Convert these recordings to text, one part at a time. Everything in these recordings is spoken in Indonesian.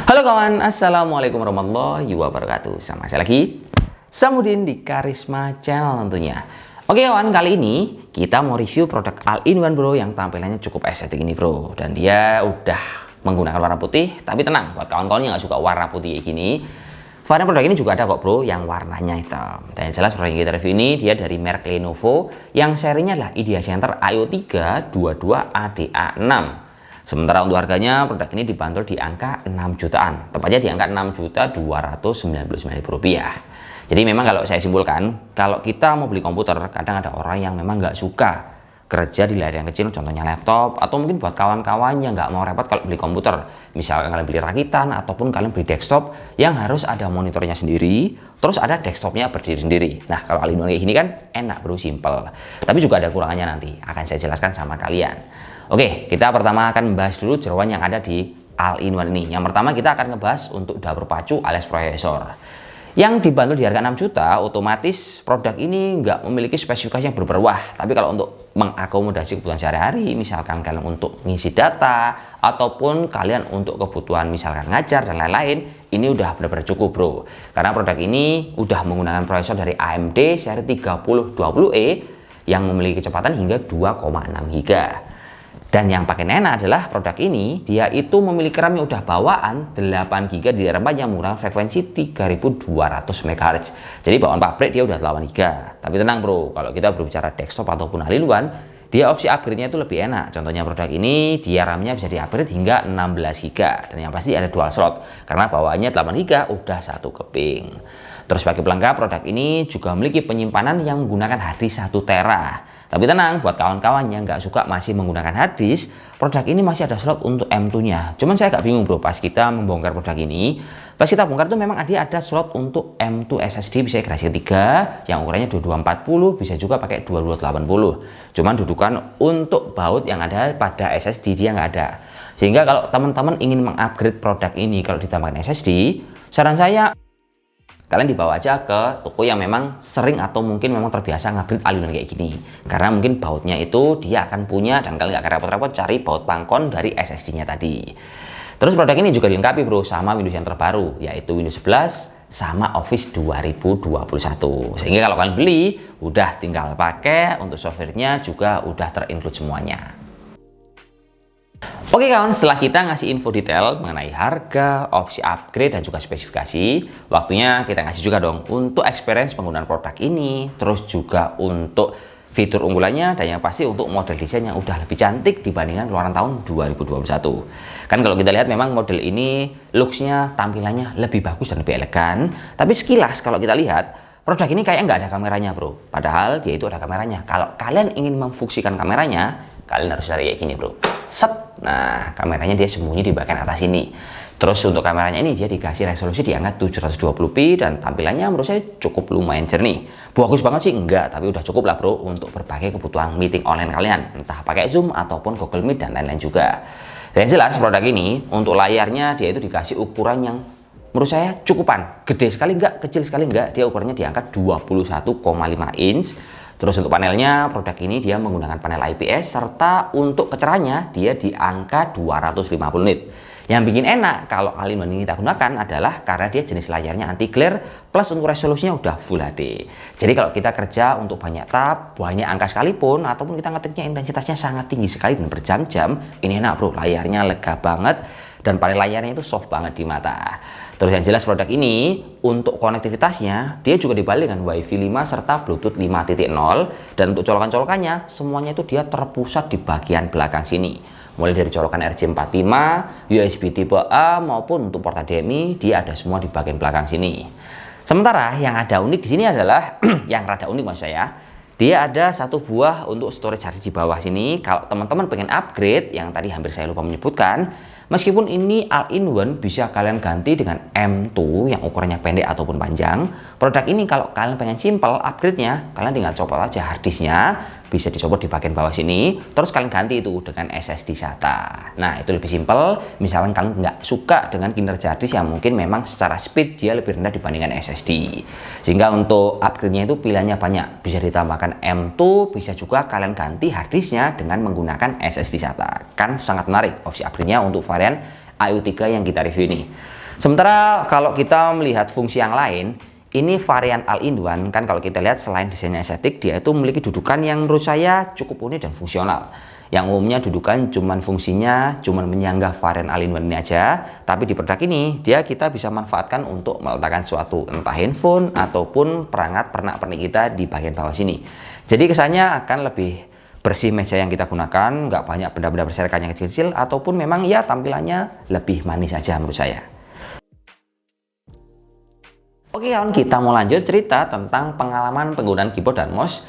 Halo kawan, Assalamualaikum warahmatullahi wabarakatuh. Sama saya lagi, Samudin di Karisma Channel tentunya. Oke kawan, kali ini kita mau review produk All-in-One bro yang tampilannya cukup estetik ini bro. Dan dia udah menggunakan warna putih, tapi tenang buat kawan-kawan yang nggak suka warna putih kayak gini. Varian produk ini juga ada kok bro yang warnanya hitam. Dan yang jelas produk yang kita review ini dia dari merek Lenovo yang serinya adalah Idea Center IO3 22ADA6. Sementara untuk harganya produk ini dibanderol di angka 6 jutaan, tepatnya di angka 6.299.000 rupiah. Jadi memang kalau saya simpulkan, kalau kita mau beli komputer, kadang ada orang yang memang nggak suka kerja di layar yang kecil, contohnya laptop, atau mungkin buat kawan-kawan yang nggak mau repot kalau beli komputer. Misalkan kalian beli rakitan, ataupun kalian beli desktop yang harus ada monitornya sendiri, terus ada desktopnya berdiri sendiri. Nah kalau all-in-one kayak gini kan enak bro, simple. Tapi juga ada kurangannya nanti, akan saya jelaskan sama kalian. Oke, kita pertama akan membahas dulu jeroan yang ada di All-in-One ini. Yang pertama kita akan ngebahas untuk dapur pacu alias prosesor. Yang dibanderol di harga 6 juta, otomatis produk ini nggak memiliki spesifikasi yang berberwah. Tapi kalau untuk mengakomodasi kebutuhan sehari-hari, misalkan kalian untuk ngisi data, ataupun kalian untuk kebutuhan misalkan ngajar dan lain-lain, ini udah benar-benar cukup bro. Karena produk ini udah menggunakan prosesor dari AMD seri 3020E yang memiliki kecepatan hingga 2,6 GHz. Dan yang paling enak adalah produk ini dia itu memiliki RAM yang udah bawaan 8 GB di RAM yang menggunakan frekuensi 3200 MHz. Jadi bawaan pabrik dia udah 8 GB. Tapi tenang bro, kalau kita berbicara desktop ataupun all-in-one, dia opsi upgrade-nya itu lebih enak. Contohnya produk ini dia RAM-nya bisa di-upgrade hingga 16 GB dan yang pasti ada dual slot karena bawaannya 8 GB udah satu keping. Terus sebagai pelengkap produk ini juga memiliki penyimpanan yang menggunakan harddisk 1 tera. Tapi tenang, buat kawan-kawan yang nggak suka masih menggunakan harddisk, produk ini masih ada slot untuk M2-nya. Cuman saya agak bingung bro, pas kita membongkar produk ini, pas kita bongkar itu memang ada slot untuk M2 SSD bisa generasi ketiga, yang ukurannya 2240, bisa juga pakai 2280. Cuman dudukan untuk baut yang ada pada SSD dia nggak ada. Sehingga kalau teman-teman ingin mengupgrade produk ini kalau ditambahkan SSD, saran saya kalian dibawa aja ke toko yang memang sering atau mungkin memang terbiasa ngupgrade all-in-one kayak gini. Karena mungkin bautnya itu dia akan punya dan kalian nggak akan repot-repot cari baut pangkon dari SSD-nya tadi. Terus produk ini juga dilengkapi bro sama Windows yang terbaru yaitu Windows 11 sama Office 2021. Sehingga kalau kalian beli udah tinggal pakai, untuk softwarenya juga udah terinclude semuanya. Oke kawan, setelah kita ngasih info detail mengenai harga, opsi upgrade, dan juga spesifikasi, waktunya kita ngasih juga dong untuk experience penggunaan produk ini, terus juga untuk fitur unggulannya, dan yang pasti untuk model desain yang udah lebih cantik dibandingkan keluaran tahun 2021. Kan kalau kita lihat memang model ini looks-nya, tampilannya lebih bagus dan lebih elegan, tapi sekilas kalau kita lihat, produk ini kayak nggak ada kameranya bro, padahal dia itu ada kameranya. Kalau kalian ingin memfungsikan kameranya, kalian harus cari kayak gini bro. Set. Nah, kameranya dia sembunyi di bagian atas ini. Terus untuk kameranya ini dia dikasih resolusi di angka 720p dan tampilannya menurut saya cukup lumayan jernih. Bagus banget sih enggak, tapi udah cukup lah bro untuk berbagai kebutuhan meeting online kalian, entah pakai Zoom ataupun Google Meet dan lain-lain juga. Dan jelas produk ini untuk layarnya dia itu dikasih ukuran yang menurut saya cukupan. Gede sekali enggak, kecil sekali enggak, dia ukurannya di angka 21,5 inch. Terus untuk panelnya, produk ini dia menggunakan panel IPS serta untuk kecerahannya dia di angka 250 nit. Yang bikin enak kalau all-in-one ini kita gunakan adalah karena dia jenis layarnya anti glare plus untuk resolusinya udah Full HD. Jadi kalau kita kerja untuk banyak tab, banyak angka sekalipun ataupun kita ngetiknya intensitasnya sangat tinggi sekali dan berjam-jam, ini enak bro, layarnya lega banget dan panel layarnya itu soft banget di mata. Terus yang jelas produk ini untuk konektivitasnya dia juga dibalik dengan WiFi 5 serta Bluetooth 5.0 dan untuk colokan-colokannya semuanya itu dia terpusat di bagian belakang sini. Mulai dari colokan RJ45, USB tipe A maupun untuk port HDMI dia ada semua di bagian belakang sini. Sementara yang ada unik di sini adalah yang rada unik maksud saya, dia ada satu buah untuk storage hard di bawah sini. Kalau teman-teman pengen upgrade yang tadi hampir saya lupa menyebutkan, meskipun ini all-in-one bisa kalian ganti dengan M2 yang ukurannya pendek ataupun panjang. Produk ini kalau kalian pengen simple upgrade-nya, kalian tinggal copot aja harddisknya, bisa dicopot di bagian bawah sini, terus kalian ganti itu dengan SSD SATA. Nah itu lebih simple. Misalkan kalian nggak suka dengan kinerja harddisk yang mungkin memang secara speed dia lebih rendah dibandingkan SSD, sehingga untuk upgrade-nya itu pilihannya banyak, bisa ditambahkan M2, bisa juga kalian ganti harddisknya dengan menggunakan SSD SATA. Kan sangat menarik opsi upgrade-nya untuk varian IO3 yang kita review ini. Sementara kalau kita melihat fungsi yang lain, ini varian All-in-One kan kalau kita lihat selain desainnya estetik, dia itu memiliki dudukan yang menurut saya cukup unik dan fungsional. Yang umumnya dudukan fungsinya cuman menyanggah varian All-in-One ini aja, tapi di produk ini kita bisa manfaatkan untuk meletakkan suatu entah handphone ataupun perangkat pernak-pernik kita di bagian bawah sini. Jadi kesannya akan lebih bersih meja yang kita gunakan, nggak banyak benda-benda berserakan yang kecil-kecil, ataupun memang ya tampilannya lebih manis aja menurut saya. Oke kawan, kita mau lanjut cerita tentang pengalaman penggunaan keyboard dan mouse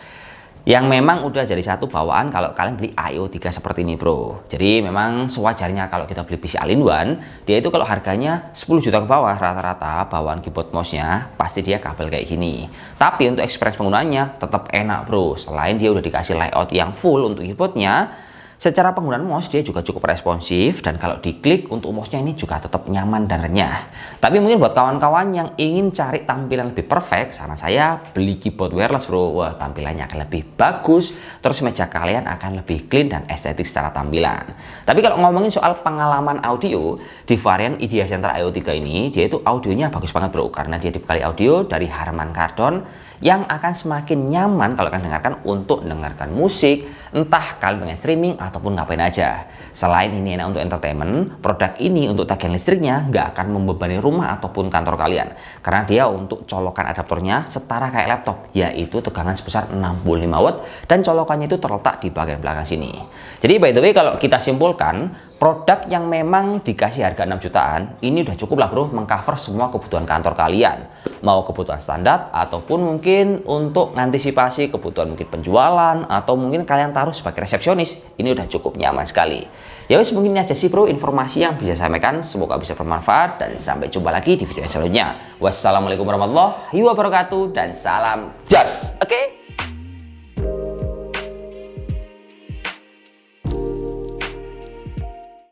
yang memang udah jadi satu bawaan kalau kalian beli IO3 seperti ini bro. Jadi memang sewajarnya kalau kita beli PC All-in-One, dia itu kalau harganya 10 juta ke bawah rata-rata bawaan keyboard mouse-nya pasti dia kabel kayak gini. Tapi untuk experience penggunaannya tetap enak bro. Selain dia udah dikasih layout yang full untuk keyboardnya, secara penggunaan mouse dia juga cukup responsif, dan kalau diklik untuk mouse-nya ini juga tetap nyaman dan renyah. Tapi mungkin buat kawan-kawan yang ingin cari tampilan lebih perfect, saran saya beli keyboard wireless bro. Wah, tampilannya akan lebih bagus, terus meja kalian akan lebih clean dan estetik secara tampilan. Tapi kalau ngomongin soal pengalaman audio, di varian Idea Center IO3 ini, dia itu audionya bagus banget bro, karena dia dibekali audio dari Harman Kardon yang akan semakin nyaman kalau kalian dengarkan untuk mendengarkan musik, entah kalian pengen streaming ataupun ngapain aja. Selain ini enak untuk entertainment, produk ini untuk tagihan listriknya nggak akan membebani rumah ataupun kantor kalian, karena dia untuk colokan adaptornya setara kayak laptop, yaitu tegangan sebesar 65 watt dan colokannya itu terletak di bagian belakang sini. Jadi by the way, kalau kita simpulkan, produk yang memang dikasih harga 6 jutaan ini udah cukup lah bro mengcover semua kebutuhan kantor kalian, mau kebutuhan standar ataupun mungkin untuk mengantisipasi kebutuhan mungkin penjualan atau mungkin kalian taruh sebagai resepsionis. Ini udah cukup nyaman sekali. Ya wis, mungkin ini aja sih bro informasi yang bisa saya sampaikan, semoga bisa bermanfaat dan sampai jumpa lagi di video yang selanjutnya. Wassalamualaikum warahmatullahi wabarakatuh dan salam jos.